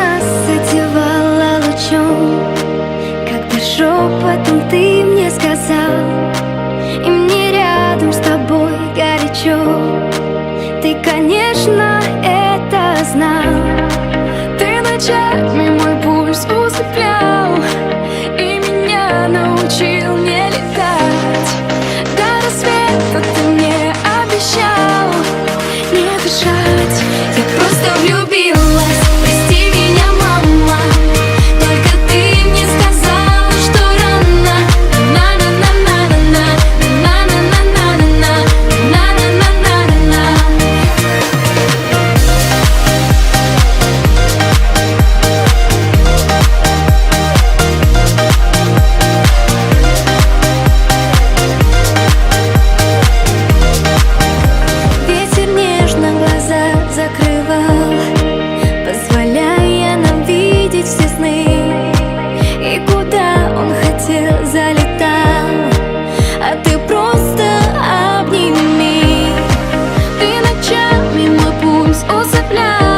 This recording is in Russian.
нас задевала лучом, когда шепотом ты мне сказал, и мне рядом с тобой горячо. Ты, конечно, это знал. Ты ночами мой пульс усыплял и меня научил не летать. До рассвета ты мне обещал не дышать. Я просто влюбилась, прости меня, мама. Только ты мне сказала, что рано. На-на-на-на-на-на, на-на-на-на-на-на, на-на-на-на-на-на. Ветер нежно глаза закрывал, позволяя нам видеть все сны. И куда он хотел, залетал, а ты просто обними. Ты ночами мой пульс усыплял